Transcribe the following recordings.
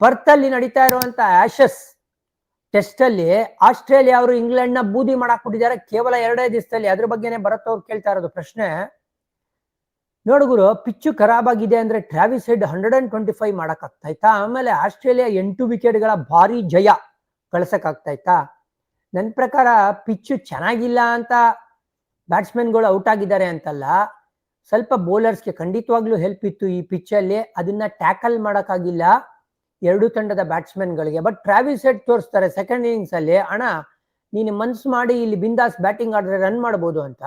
ಪರ್ತ್ ಅಲ್ಲಿ ನಡೀತಾ ಇರುವಂತ ಆಶಸ್ ಟೆಸ್ಟ್ ಅಲ್ಲಿ ಆಸ್ಟ್ರೇಲಿಯಾ ಅವರು ಇಂಗ್ಲೆಂಡ್ ನ ಬೂದಿ ಮಾಡಾಕ್ಬಿಟ್ಟಿದ್ದಾರೆ ಕೇವಲ 2 ದಿವಸದಲ್ಲಿ. ಅದ್ರ ಬಗ್ಗೆನೆ ಭರತ್ ಅವ್ರು ಕೇಳ್ತಾ ಇರೋದು ಪ್ರಶ್ನೆ. ನೋಡುಗುರು, ಪಿಚ್ಚು ಖರಾಬ್ ಆಗಿದೆ ಅಂದ್ರೆ ಟ್ರಾವಿಸ್ ಹೆಡ್ 125 ಮಾಡಕ್ ಆಗ್ತಾಯ್ತಾ? ಆಮೇಲೆ ಆಸ್ಟ್ರೇಲಿಯಾ 8 ವಿಕೆಟ್ಗಳ ಭಾರಿ ಜಯ ಗಳಿಸಕ್ ಆಗ್ತಾಯ್ತಾ? ನನ್ನ ಪ್ರಕಾರ ಪಿಚ್ಚು ಚೆನ್ನಾಗಿಲ್ಲ ಅಂತ ಬ್ಯಾಟ್ಸ್ಮನ್ಗಳು ಔಟ್ ಆಗಿದ್ದಾರೆ ಅಂತಲ್ಲ, ಸ್ವಲ್ಪ ಬೌಲರ್ಸ್ಗೆ ಖಂಡಿತವಾಗ್ಲೂ ಹೆಲ್ಪ್ ಇತ್ತು ಈ ಪಿಚ್ಚಲ್ಲಿ. ಅದನ್ನ ಟ್ಯಾಕಲ್ ಮಾಡೋಕ್ಕಾಗಿಲ್ಲ 2 ತಂಡದ ಬ್ಯಾಟ್ಸ್ಮನ್ಗಳಿಗೆ. ಬಟ್ ಟ್ರಾವಿಸ್ ಹೆಡ್ ತೋರಿಸ್ತಾರೆ ಸೆಕೆಂಡ್ ಇನ್ನಿಂಗ್ಸ್ ಅಲ್ಲಿ, ಅಣ್ಣ ನೀನು ಮನ್ಸು ಮಾಡಿ ಇಲ್ಲಿ ಬಿಂದಾಸ್ ಬ್ಯಾಟಿಂಗ್ ಆಡಿದ್ರೆ ರನ್ ಮಾಡ್ಬೋದು ಅಂತ.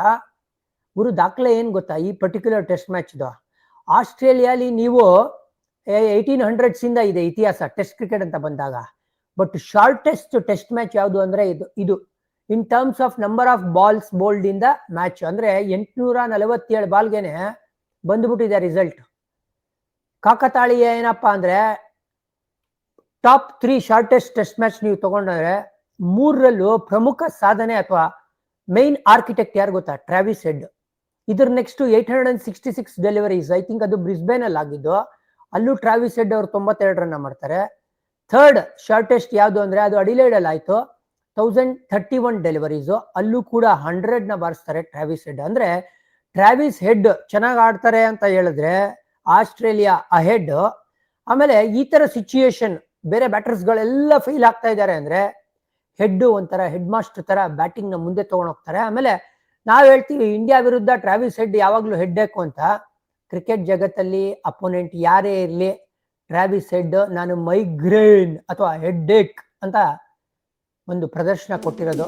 ಗುರು, ದಾಖಲೆ ಏನ್ ಗೊತ್ತಾ ಈ ಪರ್ಟಿಕ್ಯುಲರ್ ಟೆಸ್ಟ್ ಮ್ಯಾಚ್ದು? ಆಸ್ಟ್ರೇಲಿಯಾಲಿ ನೀವು 1800s ಇಂದ ಇದೆ ಇತಿಹಾಸ ಟೆಸ್ಟ್ ಕ್ರಿಕೆಟ್ ಅಂತ ಬಂದಾಗ. ಬಟ್ ಶಾರ್ಟೆಸ್ಟ್ ಟೆಸ್ಟ್ ಮ್ಯಾಚ್ ಯಾವುದು ಅಂದ್ರೆ ಇದು in terms of number of balls bold ಇಂದ ಮ್ಯಾಚ್. ಅಂದ್ರೆ 847 ಬಾಲ್ಗೆನೆ ಬಂದ್ಬಿಟ್ಟಿದೆ ರಿಸಲ್ಟ್. ಕಾಕತಾಳೀಯ ಏನಪ್ಪಾ ಅಂದ್ರೆ ಟಾಪ್ 3 ಶಾರ್ಟೆಸ್ಟ್ ಟೆಸ್ಟ್ ಮ್ಯಾಚ್ ನೀವು ತಗೊಂಡ್ರೆ 3ರಲ್ಲೂ ಪ್ರಮುಖ ಸಾಧನೆ ಅಥವಾ ಮೈನ್ ಆರ್ಕಿಟೆಕ್ಟ್ ಯಾರು ಗೊತ್ತಾ? Travis head. ಇದ್ರ ನೆಕ್ಸ್ಟ್ 866 ಡೆಲಿವರೀಸ್, ಐ ಥಿಂಕ್ ಅದು ಬ್ರಿಸ್ಬೇನ್ ಅಲ್ಲಿ ಆಗಿದ್ದು. ಅಲ್ಲೂ ಟ್ರಾವಿಸ್ ಹೆಡ್ ಅವರು 92 ರನ್ ಮಾಡ್ತಾರೆ. ಥರ್ಡ್ ಶಾರ್ಟೆಸ್ಟ್ ಯಾವುದು ಅಂದ್ರೆ ಅದು ಅಡಿಲೇಡ್ ಅಲ್ಲಿ ಆಯ್ತು, 1031 ಡೆಲಿವರೀಸ್. ಅಲ್ಲೂ ಕೂಡ 100ನ ಬಾರಿಸ್ತಾರೆ ಟ್ರಾವಿಸ್ ಹೆಡ್. ಅಂದ್ರೆ ಟ್ರಾವಿಸ್ ಹೆಡ್ ಚೆನ್ನಾಗಿ ಆಡ್ತಾರೆ ಅಂತ ಹೇಳಿದ್ರೆ ಆಸ್ಟ್ರೇಲಿಯಾ ಅಹೆಡ್. ಆಮೇಲೆ ಈ ತರ ಸಿಚುಯೇಷನ್ ಬೇರೆ ಬ್ಯಾಟರ್ಸ್ ಗಳೆಲ್ಲ ಫೇಲ್ ಆಗ್ತಾ ಇದ್ದಾರೆ ಅಂದ್ರೆ ಹೆಡ್ ಒಂಥರ ಹೆಡ್ ಮಾಸ್ಟರ್ ತರ ಬ್ಯಾಟಿಂಗ್ ನ ಮುಂದೆ ತಗೊಂಡು ಹೋಗ್ತಾರೆ. ಆಮೇಲೆ ನಾವ್ ಹೇಳ್ತೀವಿ ಇಂಡಿಯಾ ವಿರುದ್ಧ ಟ್ರಾವಿಸ್ ಹೆಡ್ ಯಾವಾಗ್ಲೂ ಹೆಡ್ ಏಕು ಅಂತ. ಕ್ರಿಕೆಟ್ ಜಗತ್ತಲ್ಲಿ ಅಪೋನೆಂಟ್ ಯಾರೇ ಇರ್ಲಿ, ಟ್ರಾವಿಸ್ ಹೆಡ್ ನಾನು ಮೈಗ್ರೇನ್ ಅಥವಾ ಹೆಡ್ ಏಕ್ ಅಂತ ಒಂದು ಪ್ರದರ್ಶನ ಕೊಟ್ಟಿರೋದು.